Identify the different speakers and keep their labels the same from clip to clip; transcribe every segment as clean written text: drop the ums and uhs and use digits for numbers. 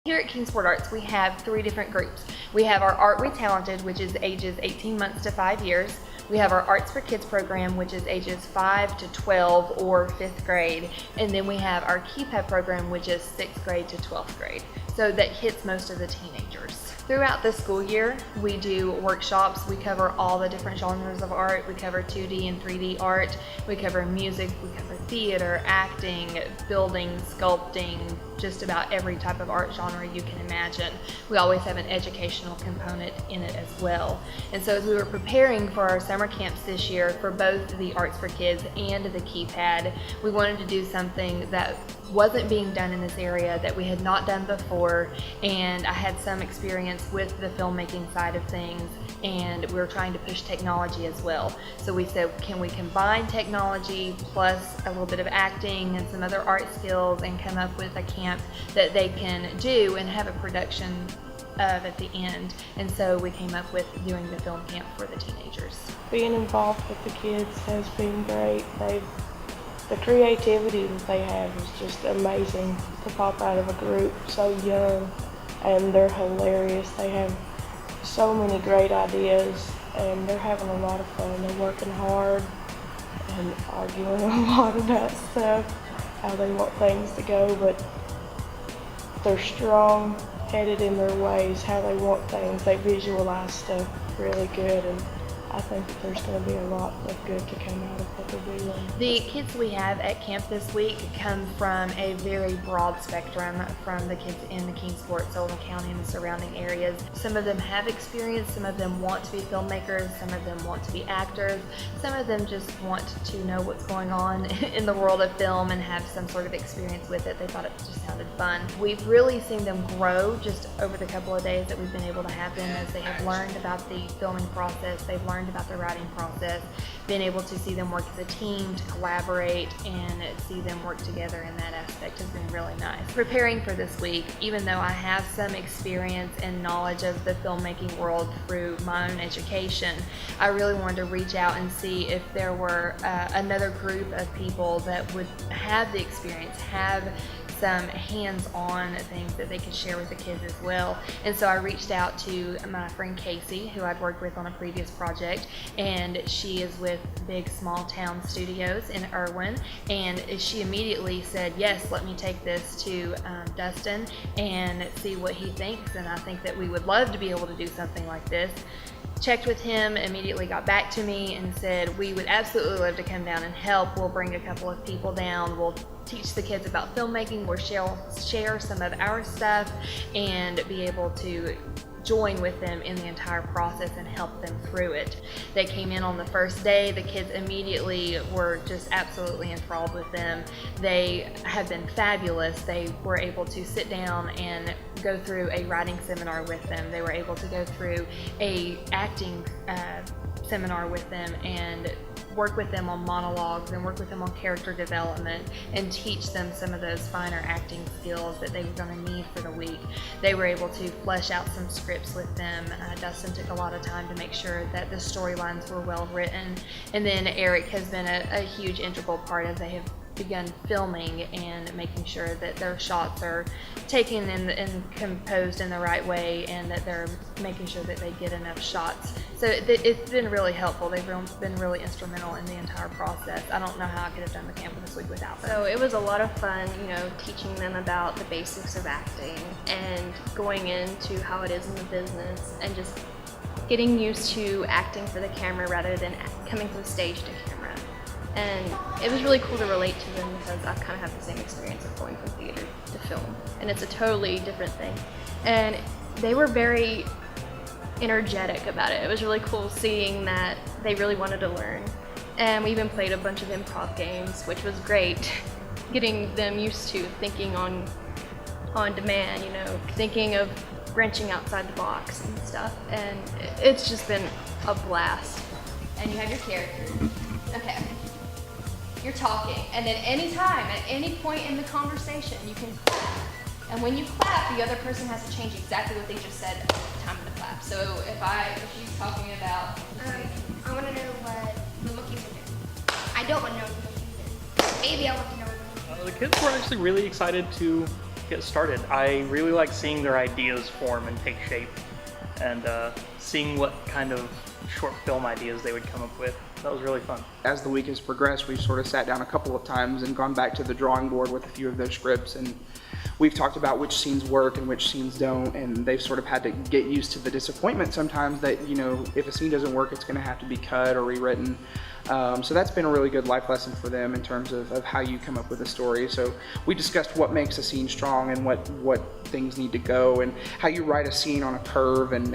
Speaker 1: Here at Kingsport Arts, we have 3 different groups. We have our Art We Talented, which is ages 18 months to 5 years. We have our Arts for Kids program, which is ages 5 to 12 or 5th grade. And then we have our Keypad program, which is 6th grade to 12th grade. So that hits most of the teenagers. Throughout the school year, we do workshops. We cover all the different genres of art. We cover 2D and 3D art. We cover music, we cover theater, acting, building, sculpting, just about every type of art genre you can imagine. We always have an educational component in it as well. And so as we were preparing for our summer camps this year for both the Arts for Kids and the Keypad, we wanted to do something that wasn't being done in this area, that we had not done before, and I had some experience with the filmmaking side of things, and we were trying to push technology as well. So we said, can we combine technology plus a little bit of acting and some other art skills and come up with a camp that they can do and have a production of at the end. And so we came up with doing the film camp for the teenagers.
Speaker 2: Being involved with the kids has been great. The creativity that they have is just amazing to pop out of a group so young, and they're hilarious. They have so many great ideas and they're having a lot of fun. They're working hard and arguing a lot about stuff, how they want things to go, but they're strong-headed in their ways, how they want things. They visualize stuff really good, and I think that there's going to be a lot of good to come out of what they're doing.
Speaker 1: The kids we have at camp this week come from a very broad spectrum, from the kids in the Kingsport, Sullivan County, and the surrounding areas. Some of them have experience, some of them want to be filmmakers, some of them want to be actors, some of them just want to know what's going on in the world of film and have some sort of experience with it. They thought it just sounded fun. We've really seen them grow just over the couple of days that we've been able to have them, as they have learned about the filming process, they've learned about the writing process, being able to see them work as a team, to collaborate, and see them work together in that aspect has been really nice. Preparing for this week, even though I have some experience and knowledge of the filmmaking world through my own education, I really wanted to reach out and see if there were another group of people that would have the experience, have some hands-on things that they could share with the kids as well. And so I reached out to my friend Kacy, who I'd worked with on a previous project, and she is with Big Small Town Studios in Irwin, and she immediately said, yes, let me take this to Dustin and see what he thinks, and I think that we would love to be able to do something like this. Checked with him, immediately got back to me and said, we would absolutely love to come down and help. We'll bring a couple of people down. We'll teach the kids about filmmaking. We'll share some of our stuff and be able to join with them in the entire process and help them through it. They came in on the first day. The kids immediately were just absolutely enthralled with them. They have been fabulous. They were able to sit down and go through a writing seminar with them. They were able to go through a acting seminar with them and work with them on monologues and work with them on character development and teach them some of those finer acting skills that they were going to need for the week. They were able to flesh out some scripts with them. Dustin took a lot of time to make sure that the storylines were well written, and then Eric has been a huge integral part as they have begun filming and making sure that their shots are taken and composed in the right way, and that they're making sure that they get enough shots. So it's been really helpful. They've been really instrumental in the entire process. I don't know how I could have done the camp this week without them.
Speaker 3: So it was a lot of fun, teaching them about the basics of acting and going into how it is in the business, and just getting used to acting for the camera rather than coming from stage to camera. And it was really cool to relate to them because I kind of have the same experience of going from theater to film, and it's a totally different thing. And they were very energetic about it. It was really cool seeing that they really wanted to learn. And we even played a bunch of improv games, which was great, getting them used to thinking on demand, thinking of branching outside the box and stuff. And it's just been a blast.
Speaker 4: And you have your character. Okay. You're talking, and then anytime, at any point in the conversation, you can clap. And when you clap, the other person has to change exactly what they just said at the time of the clap. So if she's talking about...
Speaker 5: I want to know what the monkeys are doing. I don't want to know what the monkeys are doing. Maybe I want to know what the monkeys are doing.
Speaker 6: The kids were actually really excited to get started. I really like seeing their ideas form and take shape, and seeing what kind of short film ideas they would come up with. That was really fun.
Speaker 7: As the week has progressed, we've sort of sat down a couple of times and gone back to the drawing board with a few of their scripts, and we've talked about which scenes work and which scenes don't, and they've sort of had to get used to the disappointment sometimes that, you know, if a scene doesn't work, it's going to have to be cut or rewritten. So that's been a really good life lesson for them in terms of how you come up with a story. So we discussed what makes a scene strong and what things need to go, and how you write a scene on a curve, and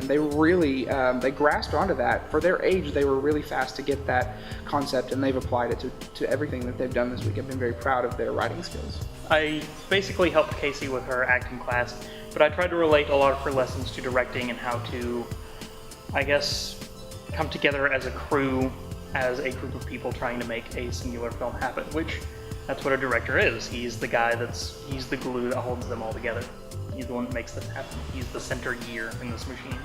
Speaker 7: they really they grasped onto that. For their age, they were really fast to get that concept, and they've applied it to everything that they've done this week. I've been very proud of their writing skills.
Speaker 6: I basically helped Kacy with her acting class, but I tried to relate a lot of her lessons to directing and how to, I guess, come together as a crew, as a group of people trying to make a singular film happen, which that's what a director is. He's the guy he's the glue that holds them all together. He's the one that makes this happen. He's the center gear in this machine.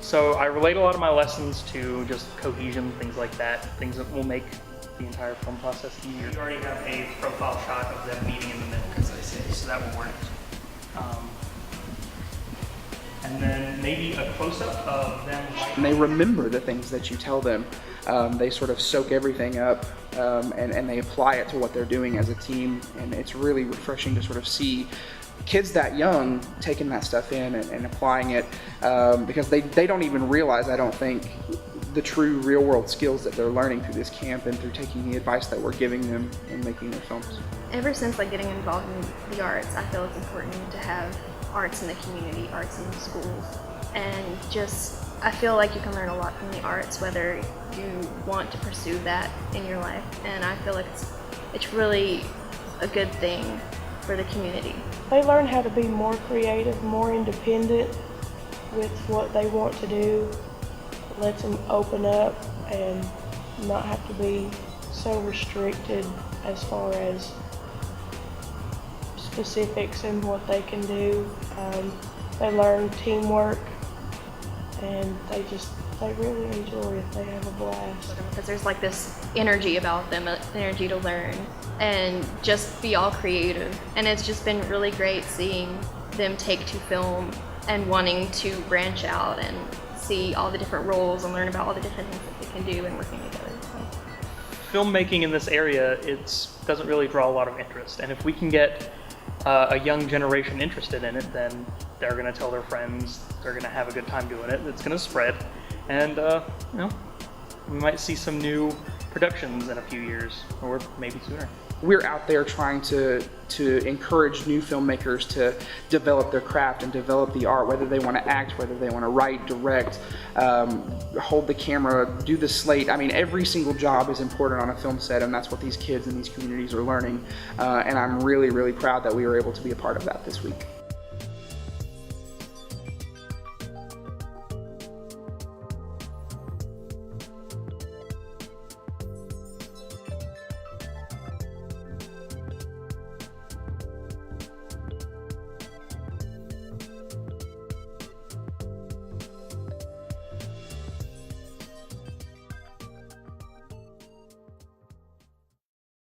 Speaker 6: So I relate a lot of my lessons to just cohesion, things like that, things that will make the entire film process easier. We already have a profile shot of them meeting in the middle, so that will work. And then maybe a close-up of them.
Speaker 7: And they remember the things that you tell them. They sort of soak everything up, and they apply it to what they're doing as a team, and it's really refreshing to sort of see kids that young taking that stuff in and applying it, because they don't even realize, I don't think, the true real-world skills that they're learning through this camp and through taking the advice that we're giving them in making their films.
Speaker 3: Ever since getting involved in the arts, I feel it's important to have arts in the community, arts in the schools, and just I feel like you can learn a lot from the arts whether you want to pursue that in your life, and I feel like it's really a good thing for the community.
Speaker 2: They learn how to be more creative, more independent with what they want to do. It lets them open up and not have to be so restricted as far as specifics and what they can do. They learn teamwork, and they really enjoy it. They have a blast.
Speaker 3: Because there's this energy about them, an energy to learn and just be all creative. And it's just been really great seeing them take to film and wanting to branch out and see all the different roles and learn about all the different things that they can do and working together.
Speaker 6: Filmmaking in this area, it doesn't really draw a lot of interest, and if we can get a young generation interested in it, then they're going to tell their friends, they're going to have a good time doing it, it's going to spread, and we might see some new productions in a few years, or maybe sooner.
Speaker 7: We're out there trying to encourage new filmmakers to develop their craft and develop the art, whether they want to act, whether they want to write, direct, hold the camera, do the slate. I mean, every single job is important on a film set, and that's what these kids in these communities are learning. And I'm really, really proud that we were able to be a part of that this week.